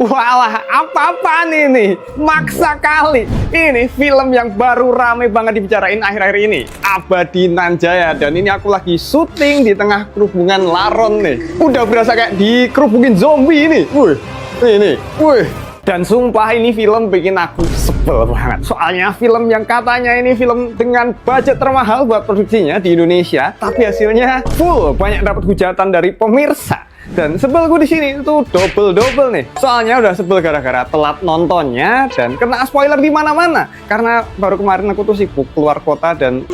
Walah, apa-apaan ini? Maksa kali. Ini film yang baru rame banget dibicarain akhir-akhir ini. Abadi Nanjaya. Dan ini aku lagi syuting di tengah kerubungan Laron nih. Udah berasa kayak dikerubungin zombie ini. Wih, ini. Wih. Dan sumpah ini film bikin aku sebel banget. Soalnya film yang katanya ini film dengan budget termahal buat produksinya di Indonesia, tapi hasilnya full banyak dapat hujatan dari pemirsa. Dan sebel gue di sini itu double nih. Soalnya udah sebel gara-gara telat nontonnya dan kena spoiler di mana-mana. Karena baru kemarin aku tuh sibuk keluar kota dan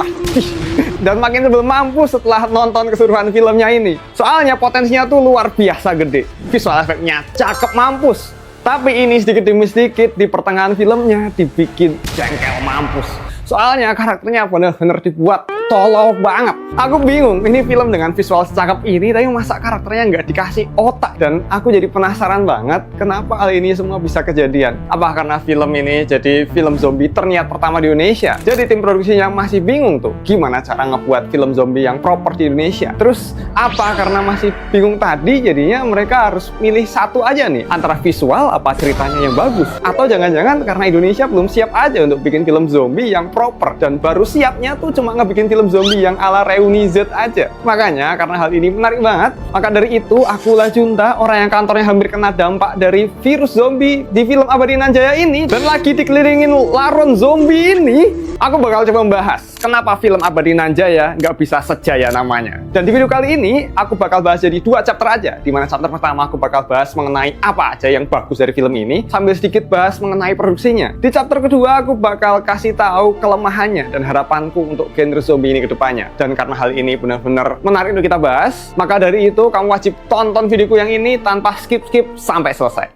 dan makin sebel mampus setelah nonton keseluruhan filmnya ini. Soalnya potensinya tuh luar biasa gede. Visual efeknya cakep mampus. Tapi ini sedikit demi sedikit di pertengahan filmnya dibikin jengkel mampus. Soalnya karakternya bener-bener dibuat tolol banget. Aku bingung, ini film dengan visual secakep ini, tapi masa karakternya nggak dikasih otak? Dan aku jadi penasaran banget, kenapa hal ini semua bisa kejadian? Apa karena film ini jadi film zombie terniat pertama di Indonesia? Jadi tim produksinya masih bingung tuh, gimana cara ngebuat film zombie yang proper di Indonesia? Terus, apa karena masih bingung tadi, jadinya mereka harus milih satu aja nih, antara visual apa ceritanya yang bagus? Atau jangan-jangan karena Indonesia belum siap aja untuk bikin film zombie yang proper, dan baru siapnya tuh cuma ngebikin film zombie yang ala Reuni Z aja. Makanya karena hal ini menarik banget, maka dari itu aku Junta, orang yang kantornya hampir kena dampak dari virus zombie di film Abadi Nanjaya ini dan lagi dikelilingin laron zombie ini, aku bakal coba membahas kenapa film Abadi Nanjaya nggak bisa sejaya namanya. Dan di video kali ini aku bakal bahas jadi 2 chapter aja, dimana chapter pertama aku bakal bahas mengenai apa aja yang bagus dari film ini sambil sedikit bahas mengenai produksinya. Di chapter kedua aku bakal kasih tahu kelemahannya dan harapanku untuk genre zombie ini ke depannya. Dan karena hal ini benar-benar menarik untuk kita bahas, maka dari itu kamu wajib tonton videoku yang ini tanpa skip-skip sampai selesai.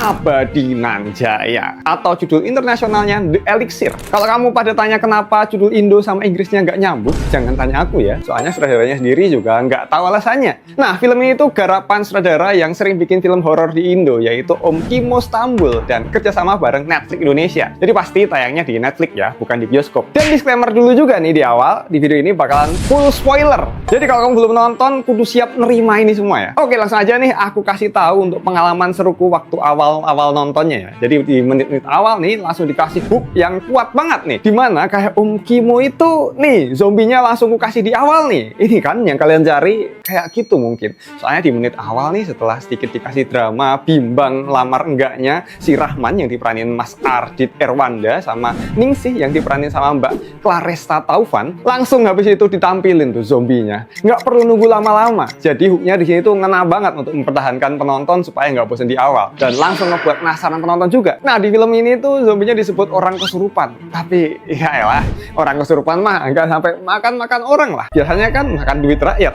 Abadi Nanjaya atau judul internasionalnya The Elixir. Kalau kamu pada tanya kenapa judul Indo sama Inggrisnya nggak nyambung, jangan tanya aku ya, soalnya sutradaranya sendiri juga nggak tahu alasannya. Nah, film ini tuh garapan sutradara yang sering bikin film horor di Indo, yaitu Om Kimo Stambul, dan kerjasama bareng Netflix Indonesia. Jadi pasti tayangnya di Netflix ya, bukan di bioskop. Dan disclaimer dulu juga nih di awal, di video ini bakalan full spoiler. Jadi kalau kamu belum nonton, kudu siap nerima ini semua ya. Oke, langsung aja nih aku kasih tahu untuk pengalaman seruku waktu awal nontonnya ya. Jadi di menit-menit awal nih langsung dikasih hook yang kuat banget nih. Dimana kayak Om Kimo itu nih zombinya langsung ku kasih di awal nih. Ini kan yang kalian cari kayak gitu mungkin. Soalnya di menit awal nih setelah sedikit dikasih drama bimbang lamar enggaknya si Rahman yang diperanin Mas Ardit Erwanda sama Ningsih yang diperanin sama Mbak Claresta Taufan, langsung habis itu ditampilin tuh zombinya. Nggak perlu nunggu lama-lama. Jadi hooknya di sini tuh ngena banget untuk mempertahankan penonton supaya nggak bosan di awal. Dan langsung ngebuat penasaran penonton juga. Nah, di film ini tuh zombinya disebut orang kesurupan. Tapi ya elah, orang kesurupan mah nggak sampai makan orang lah. Biasanya kan makan duit rakyat.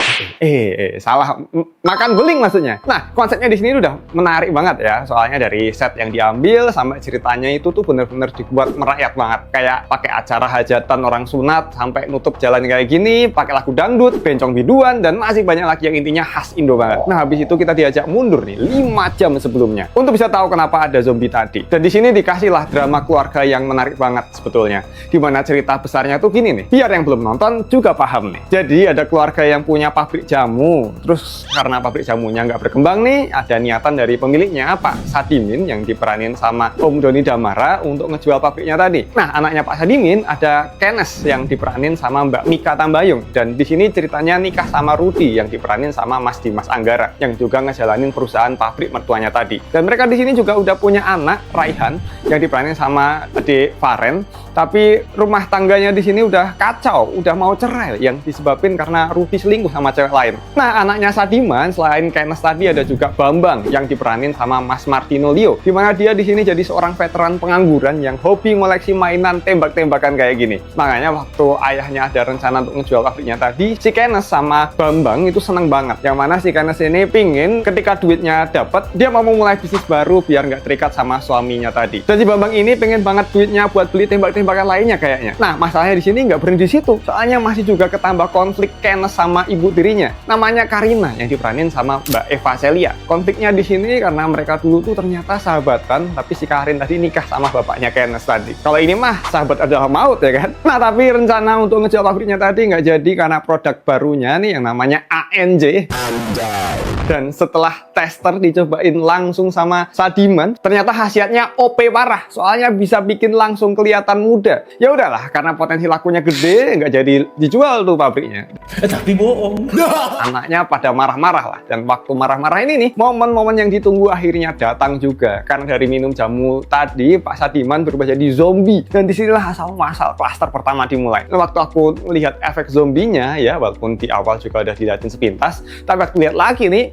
Salah. Makan beling maksudnya. Nah, konsepnya di sini udah menarik banget ya. Soalnya dari set yang diambil sampai ceritanya itu tuh bener-bener dibuat merakyat banget. Kayak pakai acara hajatan orang sunat sampai nutup jalan kayak gini, pakai lagu dangdut, bencong biduan, dan masih banyak lagi yang intinya khas Indo banget. Nah, habis itu kita diajak mundur nih 5 jam sebelumnya untuk bisa tahu kenapa ada zombie tadi. Dan di sini dikasihlah drama keluarga yang menarik banget sebetulnya. Dimana cerita besarnya tuh gini nih, biar yang belum nonton juga paham nih. Jadi ada keluarga yang punya pabrik jamu. Terus karena pabrik jamunya nggak berkembang nih, ada niatan dari pemiliknya Pak Sadimin yang diperanin sama Om Doni Damara untuk ngejual pabriknya tadi. Nah, anaknya Pak Sadimin ada Kenes yang diperanin sama Mbak Mika Tambayung. Dan di sini ceritanya nikah sama Rudi yang diperanin sama Mas Dimas Anggara yang juga ngejalanin perusahaan pabrik mertuanya tadi. Dan mereka di sini juga udah punya anak Raihan yang diperanin sama adik Faren, tapi rumah tangganya di sini udah kacau, udah mau cerai yang disebabin karena Rudi selingkuh sama cewek lain. Nah, anaknya Sadiman selain Kenes tadi ada juga Bambang yang diperanin sama Mas Martino Leo, dimana dia di sini jadi seorang veteran pengangguran yang hobi ngoleksi mainan tembak-tembakan kayak gini. Makanya waktu ayahnya ada rencana untuk ngejual pabriknya tadi, si Kenes sama Bambang itu seneng banget. Yang mana si Kenes ini pingin ketika ketika duitnya dapat, dia mau memulai bisnis baru biar nggak terikat sama suaminya tadi. Dan si Bambang ini pengen banget duitnya buat beli tembak-tembakan lainnya kayaknya. Nah, masalahnya di sini nggak berhenti di situ. Soalnya masih juga ketambah konflik Kenes sama ibu tirinya. Namanya Karina yang diperanin sama Mbak Eva Celia. Konfliknya di sini karena mereka dulu tuh ternyata sahabatan, tapi si Karin tadi nikah sama bapaknya Kenes tadi. Kalau ini mah sahabat adalah maut ya kan. Nah, tapi rencana untuk ngejual pabriknya tadi nggak jadi karena produk barunya nih yang namanya ANJ. Dan setelah tester dicobain langsung sama Sadiman, ternyata khasiatnya OP parah. Soalnya bisa bikin langsung kelihatan muda. Ya udahlah, karena potensi lakunya gede, nggak jadi dijual tuh pabriknya. Tapi bohong. Anaknya pada marah-marah lah. Dan waktu marah-marah ini nih, momen-momen yang ditunggu akhirnya datang juga. Karena dari minum jamu tadi, Pak Sadiman berubah jadi zombie. Dan disinilah asal-muasal klaster pertama dimulai. Nah, waktu aku melihat efek zombinya, ya walaupun di awal juga udah dilihatin sepintas, tapi waktu lihat lagi nih,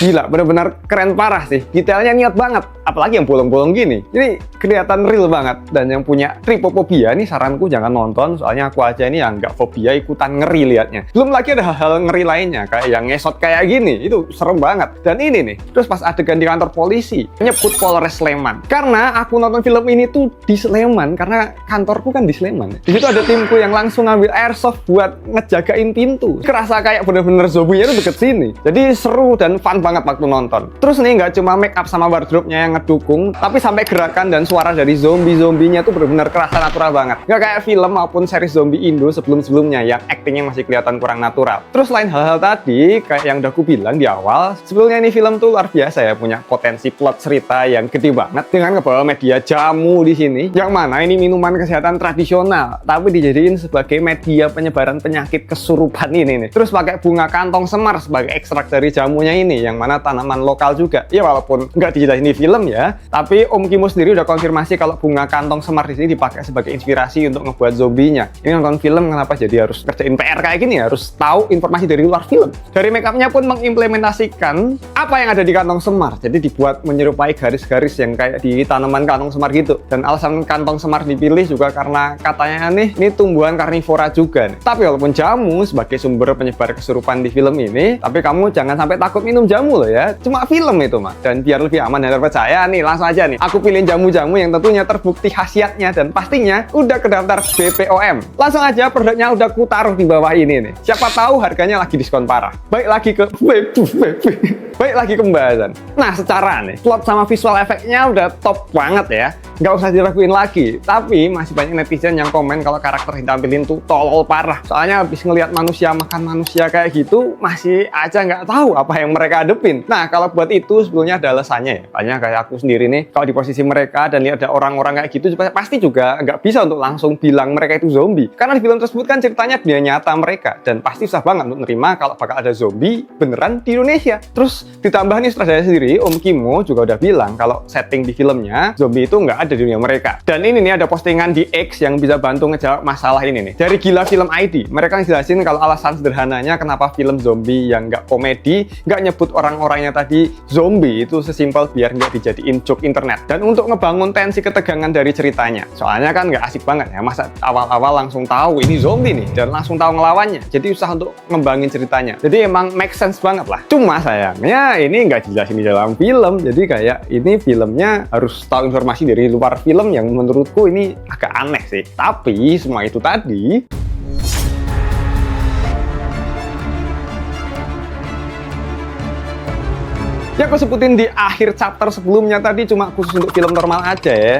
gila, bener-bener keren parah sih. Detailnya niat banget, apalagi yang bolong-bolong gini. Ini kelihatan real banget. Dan yang punya tripofobia nih, saranku jangan nonton, soalnya aku aja ini yang nggak fobia ikutan ngeri liatnya. Belum lagi ada hal-hal ngeri lainnya, kayak yang ngesot kayak gini, itu serem banget. Dan ini nih, terus pas adegan di kantor polisi, nyebut Polres Sleman. Karena aku nonton film ini tuh di Sleman, karena kantorku kan di Sleman. Di situ ada timku yang langsung ngambil airsoft buat ngejagain pintu. Kerasa kayak bener-bener zombinya tuh deket sini. Jadi seru dan fun banget waktu nonton. Terus nih nggak cuma make up sama wardrobe-nya yang ngedukung, tapi sampai gerakan dan suara dari zombie-zombinya tuh benar-benar kerasa natural banget. Nggak kayak film maupun seri zombie Indo sebelum-sebelumnya yang aktingnya masih kelihatan kurang natural. Terus lain hal-hal tadi, kayak yang udah aku bilang di awal, sebetulnya ini film tuh luar biasa ya, punya potensi plot cerita yang gede banget dengan ngebawa media jamu di sini, yang mana ini minuman kesehatan tradisional, tapi dijadiin sebagai media penyebaran penyakit kesurupan ini nih. Terus pakai bunga kantong semar sebagai ekstrak dari jamunya ini, yang mana tanaman lokal juga. Ya walaupun nggak dijelasin di film ya, tapi Om Kimo sendiri udah konfirmasi kalau bunga kantong semar di sini dipakai sebagai inspirasi untuk ngebuat zombinya. Ini nonton film kenapa jadi harus kerjain PR kayak gini, harus tahu informasi dari luar film. Dari make upnya pun mengimplementasikan apa yang ada di kantong semar, jadi dibuat menyerupai garis-garis yang kayak di tanaman kantong semar gitu. Dan alasan kantong semar dipilih juga karena katanya nih, ini tumbuhan karnivora juga nih. Tapi walaupun jamu sebagai sumber penyebar kesurupan di film ini, tapi kamu jangan sampai takut minum jamu loh ya, cuma film itu mah. Dan biar lebih aman dan terpercaya nih, langsung aja nih aku pilih jamu-jamu yang tentunya terbukti khasiatnya dan pastinya udah kedaftar BPOM. Langsung aja produknya udah ku taruh di bawah ini nih, siapa tahu harganya lagi diskon parah. Baik lagi ke baik lagi ke pembahasan. Nah, secara nih plot sama visual efeknya udah top banget ya, nggak usah diraguin lagi. Tapi masih banyak netizen yang komen kalau karakter yang ditampilin tuh tolol parah. Soalnya habis ngelihat manusia makan manusia kayak gitu, masih aja nggak tahu apa yang mereka hadepin. Nah, kalau buat itu sebetulnya ada alasannya ya. Banyak kayak aku sendiri nih, kalau di posisi mereka dan lihat ada orang-orang kayak gitu, pasti juga nggak bisa untuk langsung bilang mereka itu zombie. Karena di film tersebut kan ceritanya dunia nyata mereka, dan pasti susah banget untuk nerima kalau bakal ada zombie beneran di Indonesia. Terus ditambah nih sutradara sendiri, Om Kimo juga udah bilang kalau setting di filmnya zombie itu nggak ada di dunia mereka. Dan ini nih ada postingan di X yang bisa bantu ngejawab masalah ini nih. Dari Gila Film ID, mereka ngejelasin kalau alasan sederhananya kenapa film zombie yang nggak komedi, nggak nyebut orang-orangnya tadi zombie, itu sesimpel biar nggak dijadiin joke internet. Dan untuk ngebangun tensi ketegangan dari ceritanya. Soalnya kan nggak asik banget ya, masa awal-awal langsung tahu ini zombie nih, dan langsung tahu ngelawannya. Jadi usah untuk ngembangin ceritanya. Jadi emang make sense banget lah. Cuma sayangnya ini nggak dijelasin di dalam film, jadi kayak ini filmnya harus tahu informasi dari luar film yang menurutku ini agak aneh sih. Tapi semua itu tadi yang aku sebutin di akhir chapter sebelumnya tadi cuma khusus untuk film normal aja ya,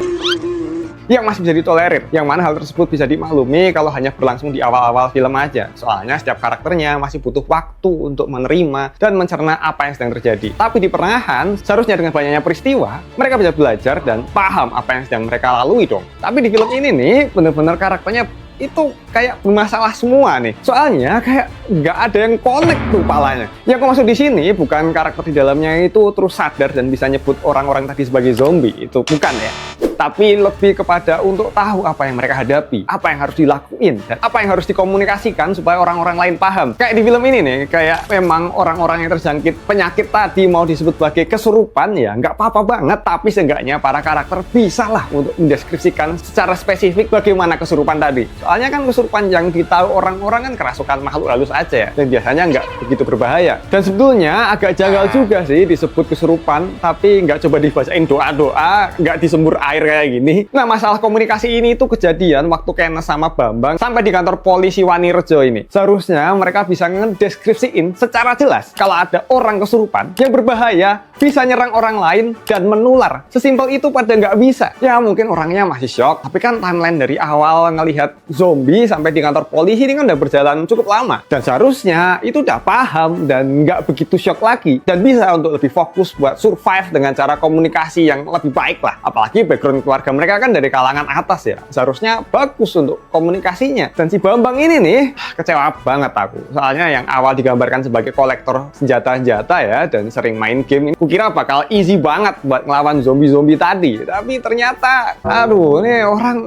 yang masih bisa ditolerir, yang mana hal tersebut bisa dimaklumi kalau hanya berlangsung di awal-awal film aja. Soalnya setiap karakternya masih butuh waktu untuk menerima dan mencerna apa yang sedang terjadi. Tapi di pertengahan, seharusnya dengan banyaknya peristiwa, mereka bisa belajar dan paham apa yang sedang mereka lalui dong. Tapi di film ini nih, bener-bener karakternya itu kayak bermasalah semua nih. Soalnya kayak nggak ada yang connect tuh palanya. Yang aku maksud di sini bukan karakter di dalamnya itu terus sadar dan bisa nyebut orang-orang tadi sebagai zombie, itu bukan ya. Tapi lebih kepada untuk tahu apa yang mereka hadapi, apa yang harus dilakuin, dan apa yang harus dikomunikasikan supaya orang-orang lain paham. Kayak di film ini nih, kayak memang orang-orang yang terjangkit penyakit tadi mau disebut sebagai kesurupan ya nggak apa-apa banget, tapi seenggaknya para karakter bisa lah untuk mendeskripsikan secara spesifik bagaimana kesurupan tadi. Soalnya kan kesurupan yang ditahu orang-orang kan kerasukan makhluk halus aja ya, dan biasanya nggak begitu berbahaya. Dan sebetulnya agak janggal juga sih disebut kesurupan, tapi nggak coba dibacain doa-doa, nggak disembur air kayak gini. Nah, masalah komunikasi ini tuh kejadian waktu Kenes sama Bambang sampai di kantor polisi Wanirejo ini. Seharusnya mereka bisa ngedeskripsiin secara jelas kalau ada orang kesurupan yang berbahaya, bisa nyerang orang lain dan menular. Sesimpel itu pada nggak bisa. Ya mungkin orangnya masih shock, tapi kan timeline dari awal ngelihat zombie sampai di kantor polisi ini kan udah berjalan cukup lama. Dan seharusnya itu udah paham dan nggak begitu shock lagi. Dan bisa untuk lebih fokus buat survive dengan cara komunikasi yang lebih baik lah. Apalagi background keluarga mereka kan dari kalangan atas ya. Seharusnya bagus untuk komunikasinya. Dan si Bambang ini nih, kecewa banget aku. Soalnya yang awal digambarkan sebagai kolektor senjata-senjata ya, dan sering main game ini, kukira bakal easy banget buat ngelawan zombie-zombie tadi. Tapi ternyata, aduh, ini orang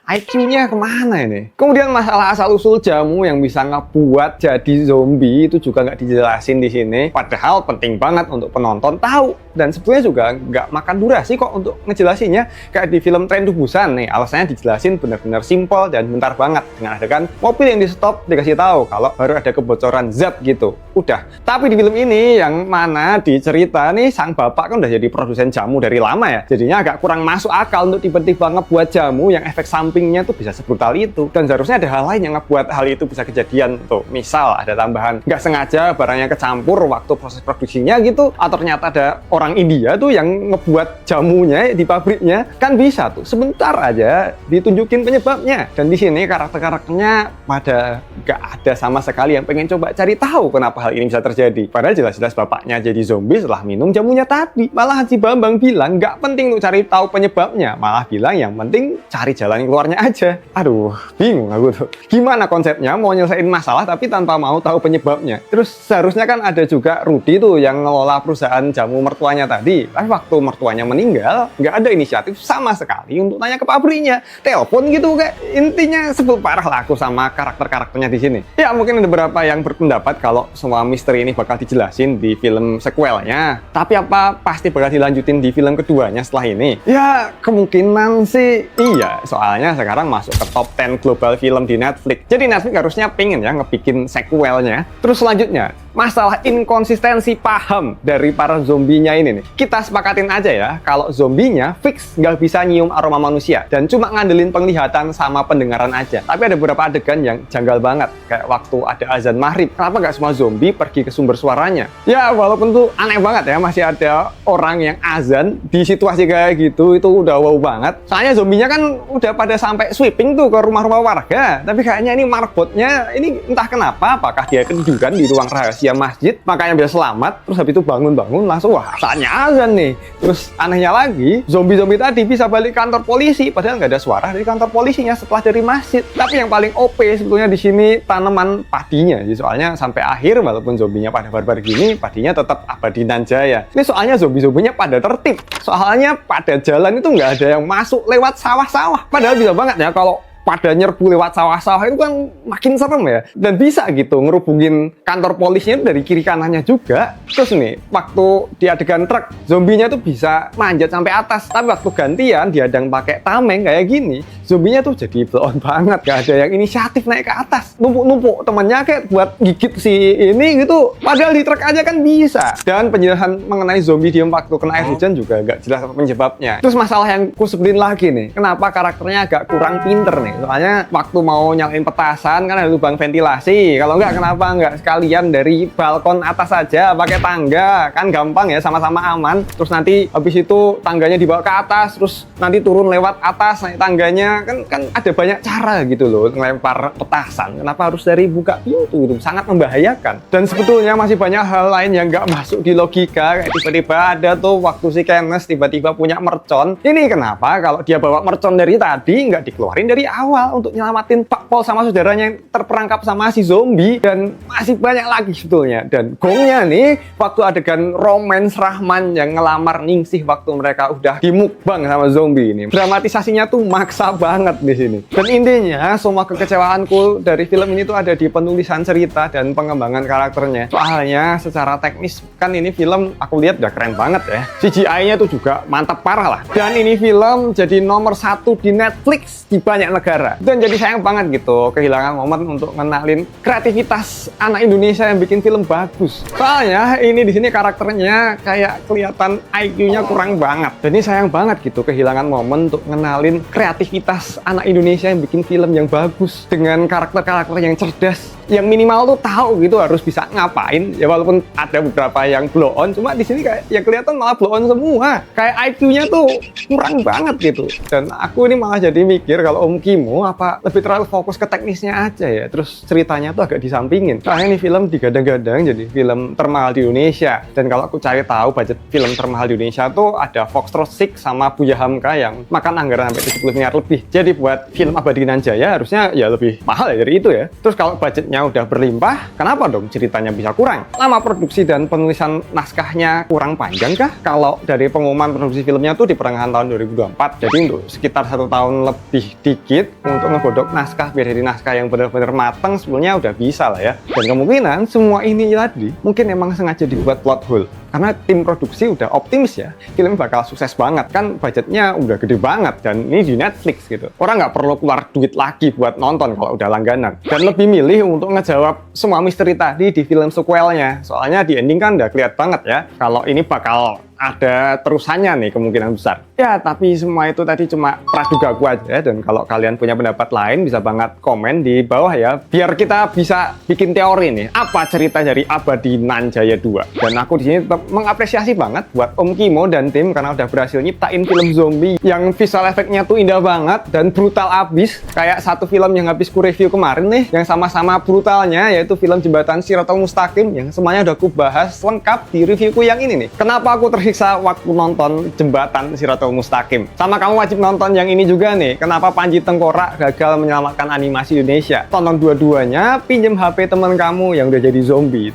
IQ-nya kemana ini? Kemudian masalah asal-usul jamu yang bisa ngebuat jadi zombie itu juga nggak dijelasin di sini. Padahal penting banget untuk penonton tahu. Dan sebetulnya juga nggak makan durasi kok untuk ngejelasinnya. Kayak di film Train to Busan nih, alasannya dijelasin benar-benar simple dan bentar banget. Dengan adegan mobil yang di stop dikasih tahu kalau baru ada kebocoran zat gitu. Udah. Tapi di film ini yang mana di cerita nih sang bapak kan udah jadi produsen jamu dari lama ya. Jadinya agak kurang masuk akal untuk tiba-tiba ngebuat jamu yang efek sampingnya tuh bisa sebrutal itu. Dan seharusnya ada hal lain yang ngebuat hal itu bisa kejadian tuh. Misal ada tambahan nggak sengaja barangnya kecampur waktu proses produksinya gitu, atau ternyata ada orang India tuh yang ngebuat jamunya di pabriknya, kan bisa tuh sebentar aja ditunjukin penyebabnya. Dan di sini karakter-karakternya pada nggak ada sama sekali yang pengen coba cari tahu kenapa hal ini bisa terjadi. Padahal jelas-jelas bapaknya jadi zombie setelah minum jamunya tadi. Malah si Bambang bilang nggak penting untuk cari tahu penyebabnya, malah bilang yang penting cari jalan keluarnya aja. Aduh, bingung aku tuh. Gimana konsepnya mau nyelesain masalah tapi tanpa mau tahu penyebabnya. Terus seharusnya kan ada juga Rudy tuh yang ngelola perusahaan jamu mertuanya tadi. Tapi waktu mertuanya meninggal, nggak ada inisiatif sama sekali untuk tanya ke pabriknya. Telepon gitu, kayak intinya sebel parah lah aku sama karakter-karakternya di sini. Ya mungkin ada beberapa yang berpendapat kalau semua misteri ini bakal dijelasin di film sequelnya. Tapi apa pasti bakal dilanjutin di film keduanya setelah ini? Ya kemungkinan sih iya. Soalnya sekarang masuk ke top 10 global film di Netflix. Jadi Netflix harusnya pengen ya ngebikin sequelnya. Terus selanjutnya, masalah inkonsistensi paham dari para zombinya ini nih. Kita sepakatin aja ya, kalau zombinya fix nggak bisa nyium aroma manusia dan cuma ngandelin penglihatan sama pendengaran aja. Tapi ada beberapa adegan yang janggal banget, kayak waktu ada azan maghrib. Kenapa nggak semua zombie pergi ke sumber suaranya? Ya walaupun tuh aneh banget ya, masih ada orang yang azan di situasi kayak gitu, itu udah wow banget. Soalnya zombinya kan udah pada sampai sweeping tuh ke rumah-rumah warga. Tapi kayaknya ini marbotnya, ini entah kenapa, apakah dia ketiduran di ruang rahasia masjid, makanya bisa selamat, terus habis itu bangun-bangun langsung wah saatnya azan nih. Terus anehnya lagi, zombie-zombie tadi bisa balik kantor polisi padahal nggak ada suara dari kantor polisinya setelah dari masjid. Tapi yang paling OP sebetulnya di sini tanaman padinya sih, soalnya sampai akhir walaupun zombinya pada barbar gini, padinya tetap abadi dan jaya. Ini soalnya zombie-zombinya pada tertib, soalnya pada jalan itu nggak ada yang masuk lewat sawah-sawah. Padahal bisa banget ya kalau pada nyerbu lewat sawah-sawah itu kan makin serem ya. Dan bisa gitu ngerubungin kantor polisinya dari kiri kanannya juga. Terus nih, waktu di adegan truk, zombinya tuh bisa manjat sampai atas. Tapi waktu gantian dihadang pakai tameng kayak gini, zombinya tuh jadi blow on banget. Gak ada yang inisiatif naik ke atas. Numpuk-numpuk temennya kayak buat gigit si ini gitu. Padahal di truk aja kan bisa. Dan penjelasan mengenai zombie diem waktu kena air hujan juga gak jelas penyebabnya. Terus masalah yang ku sebelin lagi nih, kenapa karakternya agak kurang pinter nih. Soalnya waktu mau nyalain petasan kan ada lubang ventilasi. Kalau nggak, kenapa nggak sekalian dari balkon atas saja pakai tangga? Kan gampang ya, sama-sama aman. Terus nanti habis itu tangganya dibawa ke atas, terus nanti turun lewat atas naik tangganya. Kan ada banyak cara gitu loh ngelempar petasan. Kenapa harus dari buka pintu? Itu sangat membahayakan. Dan sebetulnya masih banyak hal lain yang nggak masuk di logika. Kayak tiba-tiba ada tuh waktu si Kenes tiba-tiba punya mercon. Ini kenapa kalau dia bawa mercon dari tadi nggak dikeluarin dari awal untuk nyelamatin Pak Pol sama saudaranya yang terperangkap sama si zombie. Dan masih banyak lagi sebetulnya. Dan gongnya nih waktu adegan romance Rahman yang ngelamar Ningsih waktu mereka udah dimukbang sama zombie ini, dramatisasinya tuh maksa banget di sini. Dan intinya semua kekecewaanku dari film ini tuh ada di penulisan cerita dan pengembangan karakternya. Soalnya secara teknis kan ini film aku lihat udah keren banget ya, CGI-nya tuh juga mantap parah lah. Dan ini film jadi nomor 1 di Netflix di banyak negara negara. Dan jadi sayang banget gitu kehilangan momen untuk ngenalin kreativitas anak Indonesia yang bikin film bagus. Soalnya ini di sini karakternya kayak kelihatan IQ-nya kurang banget. Jadi sayang banget gitu kehilangan momen untuk ngenalin kreativitas anak Indonesia yang bikin film yang bagus dengan karakter-karakter yang cerdas, yang minimal tuh tahu gitu harus bisa ngapain. Ya walaupun ada beberapa yang blow on, cuma di sini kayak ya kelihatan malah blow on semua. Kayak IQ-nya tuh kurang banget gitu. Dan aku ini malah jadi mikir kalau Om Kimo apa lebih terlalu fokus ke teknisnya aja ya. Terus ceritanya tuh agak disampingin. Soalnya ini film digadang-gadang jadi film termahal di Indonesia. Dan kalau aku cari tahu budget film termahal di Indonesia tuh ada Foxtrot Six sama Buya Hamka yang makan anggaran sampai 70 miliar lebih. Jadi buat film Abadi Nan Jaya harusnya ya lebih mahal ya dari itu ya. Terus kalau budgetnya udah berlimpah, kenapa dong ceritanya bisa kurang? Lama produksi dan penulisan naskahnya kurang panjang kah? Kalau dari pengumuman produksi filmnya tuh di pertengahan tahun 2024, jadi untuk sekitar 1 tahun lebih dikit untuk ngegodok naskah biar jadi naskah yang benar-benar matang sebenarnya udah bisa lah ya. Dan kemungkinan semua ini tadi mungkin emang sengaja dibuat plot hole. Karena tim produksi udah optimis ya, film bakal sukses banget. Kan budgetnya udah gede banget dan ini di Netflix gitu. Orang nggak perlu keluar duit lagi buat nonton kalau udah langganan. Dan lebih milih untuk ngejawab semua misteri tadi di film sequelnya. Soalnya di ending kan udah kelihatan banget ya kalau ini bakal ada terusannya nih kemungkinan besar. Ya, tapi semua itu tadi cuma pradugaku aja. Dan kalau kalian punya pendapat lain bisa banget komen di bawah ya. Biar kita bisa bikin teori nih. Apa cerita dari Abadi Nan Jaya 2. Dan aku di sini tetap mengapresiasi banget buat Om Kimo dan tim karena udah berhasil nyiptain film zombie yang visual efeknya tuh indah banget dan brutal abis. Kayak satu film yang habis ku review kemarin nih yang sama-sama brutalnya, yaitu film Jembatan Shiratal Mustaqim yang semuanya udah aku bahas lengkap di reviewku yang ini nih. Kenapa aku tersiksa waktu nonton Jembatan Shiratal Mustaqim. Sama kamu wajib nonton yang ini juga nih. Kenapa Panji Tengkorak gagal menyelamatkan animasi Indonesia. Tonton dua-duanya, pinjem HP teman kamu yang udah jadi zombie itu.